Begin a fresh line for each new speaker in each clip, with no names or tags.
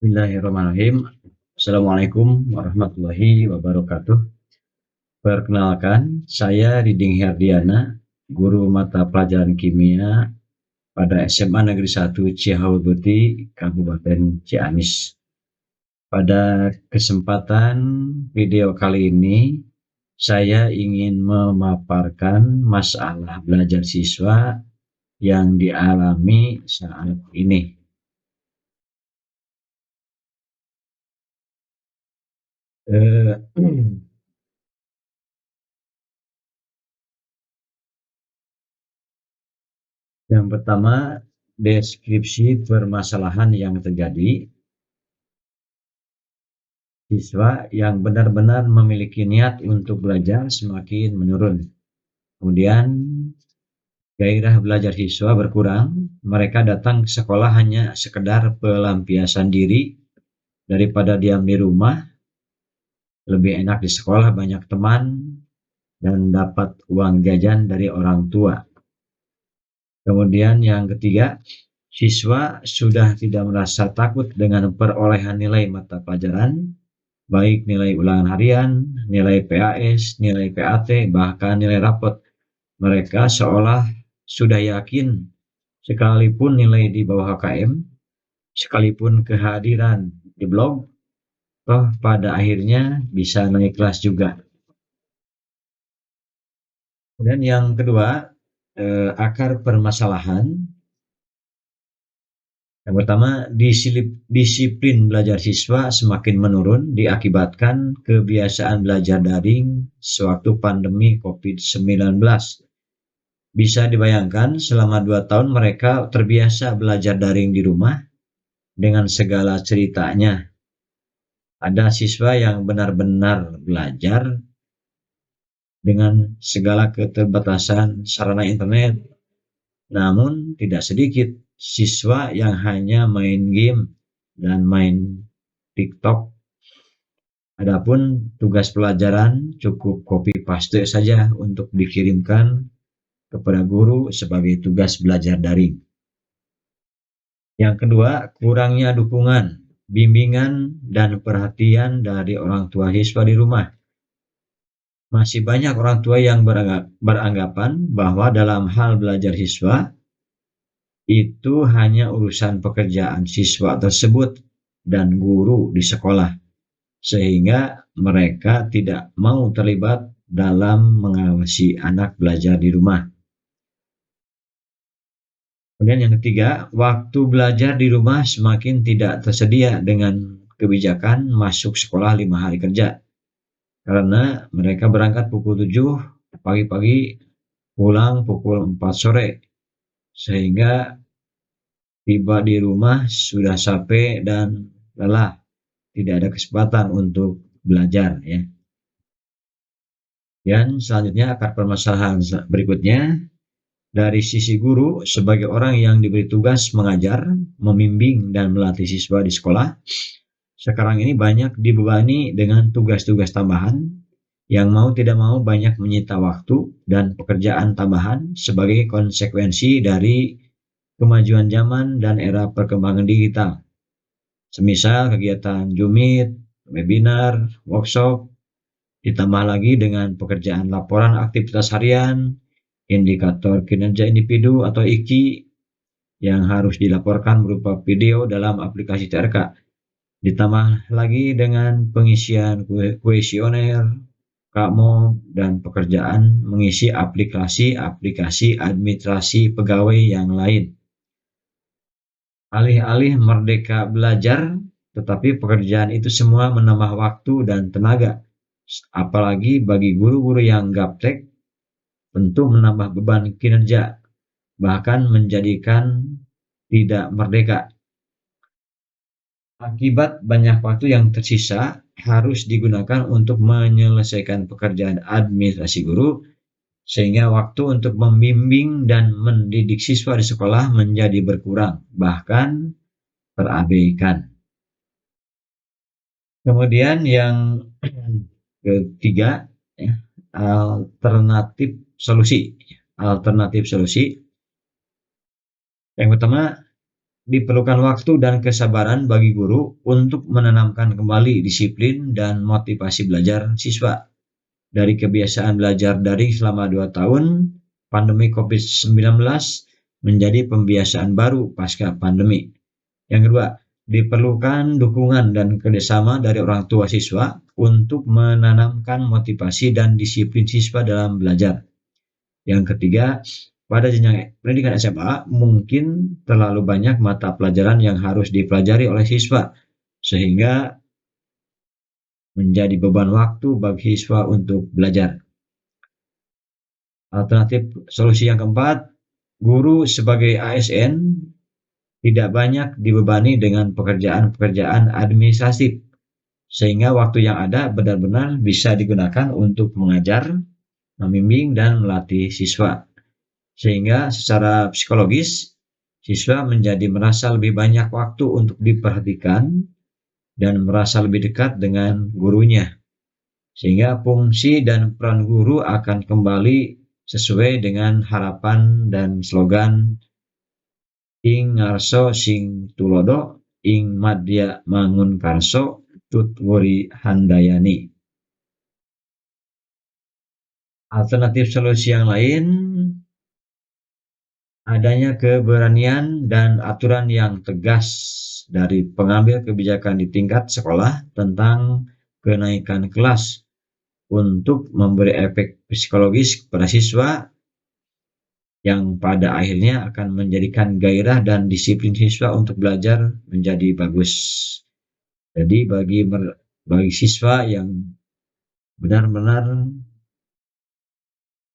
Bismillahirrahmanirrahim. Assalamualaikum warahmatullahi wabarakatuh. Perkenalkan, saya Diding Herdiana, guru mata pelajaran kimia pada SMA Negeri 1 Cihaurbuti, Kabupaten Ciamis. Pada kesempatan video kali ini, saya ingin memaparkan masalah belajar siswa yang dialami saat ini. Yang pertama, deskripsi permasalahan yang terjadi. Siswa yang benar-benar memiliki niat untuk belajar semakin menurun. Kemudian, gairah belajar siswa berkurang. Mereka datang ke sekolah hanya sekedar pelampiasan diri daripada diam di rumah. Lebih enak di sekolah, banyak teman, dan dapat uang jajan dari orang tua. Kemudian yang ketiga, siswa sudah tidak merasa takut dengan perolehan nilai mata pelajaran, baik nilai ulangan harian, nilai PAS, nilai PAT, bahkan nilai rapot. Mereka seolah sudah yakin, sekalipun nilai di bawah HKM, sekalipun kehadiran di blog, toh pada akhirnya bisa naik kelas juga. Kemudian yang kedua, akar permasalahan. Yang pertama, disiplin belajar siswa semakin menurun diakibatkan kebiasaan belajar daring sewaktu pandemi COVID-19. Bisa dibayangkan selama 2 tahun mereka terbiasa belajar daring di rumah dengan segala ceritanya. Ada siswa yang benar-benar belajar dengan segala keterbatasan sarana internet. Namun tidak sedikit siswa yang hanya main game dan main TikTok. Adapun tugas pelajaran cukup copy paste saja untuk dikirimkan kepada guru sebagai tugas belajar daring. Yang kedua, kurangnya dukungan, bimbingan, dan perhatian dari orang tua siswa di rumah. Masih banyak orang tua yang beranggapan bahwa dalam hal belajar siswa, itu hanya urusan pekerjaan siswa tersebut dan guru di sekolah, sehingga mereka tidak mau terlibat dalam mengawasi anak belajar di rumah. Kemudian yang ketiga, waktu belajar di rumah semakin tidak tersedia dengan kebijakan masuk sekolah 5 hari kerja. Karena mereka berangkat pukul 7 pagi-pagi, pulang pukul 4 sore. Sehingga tiba di rumah sudah capek dan lelah, tidak ada kesempatan untuk belajar ya. Dan selanjutnya akar permasalahan berikutnya, dari sisi guru sebagai orang yang diberi tugas mengajar, membimbing dan melatih siswa di sekolah, sekarang ini banyak dibebani dengan tugas-tugas tambahan yang mau tidak mau banyak menyita waktu dan pekerjaan tambahan sebagai konsekuensi dari kemajuan zaman dan era perkembangan digital. Semisal kegiatan Zoom Meet, webinar, workshop, ditambah lagi dengan pekerjaan laporan aktivitas harian, indikator kinerja individu atau IKI yang harus dilaporkan berupa video dalam aplikasi TRK. Ditambah lagi dengan pengisian kuesioner, KMO, dan pekerjaan mengisi aplikasi administrasi pegawai yang lain. Alih-alih merdeka belajar, tetapi pekerjaan itu semua menambah waktu dan tenaga. Apalagi bagi guru-guru yang gaptek, tentu menambah beban kinerja, bahkan menjadikan tidak merdeka. Akibat banyak waktu yang tersisa harus digunakan untuk menyelesaikan pekerjaan administrasi guru, sehingga waktu untuk membimbing dan mendidik siswa di sekolah menjadi berkurang, bahkan terabaikan. Kemudian yang ketiga, ya, alternatif solusi. Yang pertama, diperlukan waktu dan kesabaran bagi guru untuk menanamkan kembali disiplin dan motivasi belajar siswa. Dari kebiasaan belajar daring selama 2 tahun, pandemi COVID-19 menjadi pembiasaan baru pasca pandemi. Yang kedua, diperlukan dukungan dan kerjasama dari orang tua siswa untuk menanamkan motivasi dan disiplin siswa dalam belajar. Yang ketiga, pada jenjang pendidikan SMA mungkin terlalu banyak mata pelajaran yang harus dipelajari oleh siswa, sehingga menjadi beban waktu bagi siswa untuk belajar. Alternatif solusi yang keempat, guru sebagai ASN tidak banyak dibebani dengan pekerjaan-pekerjaan administratif, sehingga waktu yang ada benar-benar bisa digunakan untuk mengajar, membimbing, dan melatih siswa. Sehingga secara psikologis, siswa menjadi merasa lebih banyak waktu untuk diperhatikan dan merasa lebih dekat dengan gurunya. Sehingga fungsi dan peran guru akan kembali sesuai dengan harapan dan slogan ing ngarso sing tulodo, ing madya mangun karso, tutwuri handayani. Alternatif solusi yang lain, adanya keberanian dan aturan yang tegas dari pengambil kebijakan di tingkat sekolah tentang kenaikan kelas untuk memberi efek psikologis kepada siswa yang pada akhirnya akan menjadikan gairah dan disiplin siswa untuk belajar menjadi bagus. Jadi bagi siswa yang benar-benar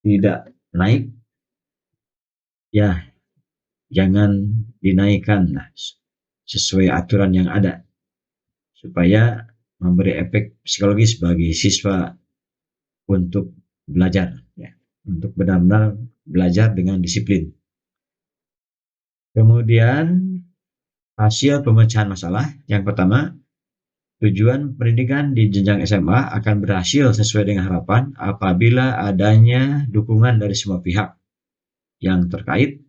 tidak naik, ya jangan dinaikkan lah, sesuai aturan yang ada, supaya memberi efek psikologis bagi siswa untuk belajar, ya, untuk benar-benar belajar dengan disiplin. Kemudian hasil pemecahan masalah yang pertama, tujuan pendidikan di jenjang SMA akan berhasil sesuai dengan harapan apabila adanya dukungan dari semua pihak yang terkait,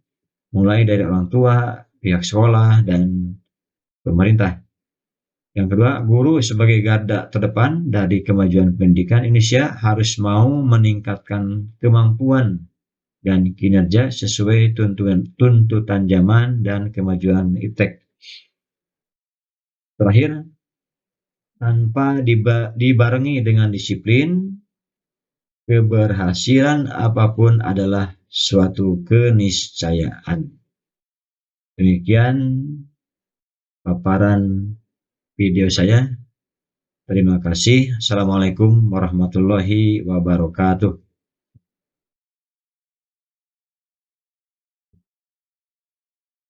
mulai dari orang tua, pihak sekolah, dan pemerintah. Yang kedua, guru sebagai garda terdepan dari kemajuan pendidikan Indonesia harus mau meningkatkan kemampuan dan kinerja sesuai tuntutan zaman dan kemajuan iptek. Terakhir, tanpa dibarengi dengan disiplin, keberhasilan apapun adalah suatu keniscayaan. Demikian paparan video saya. Terima kasih. Assalamualaikum warahmatullahi wabarakatuh.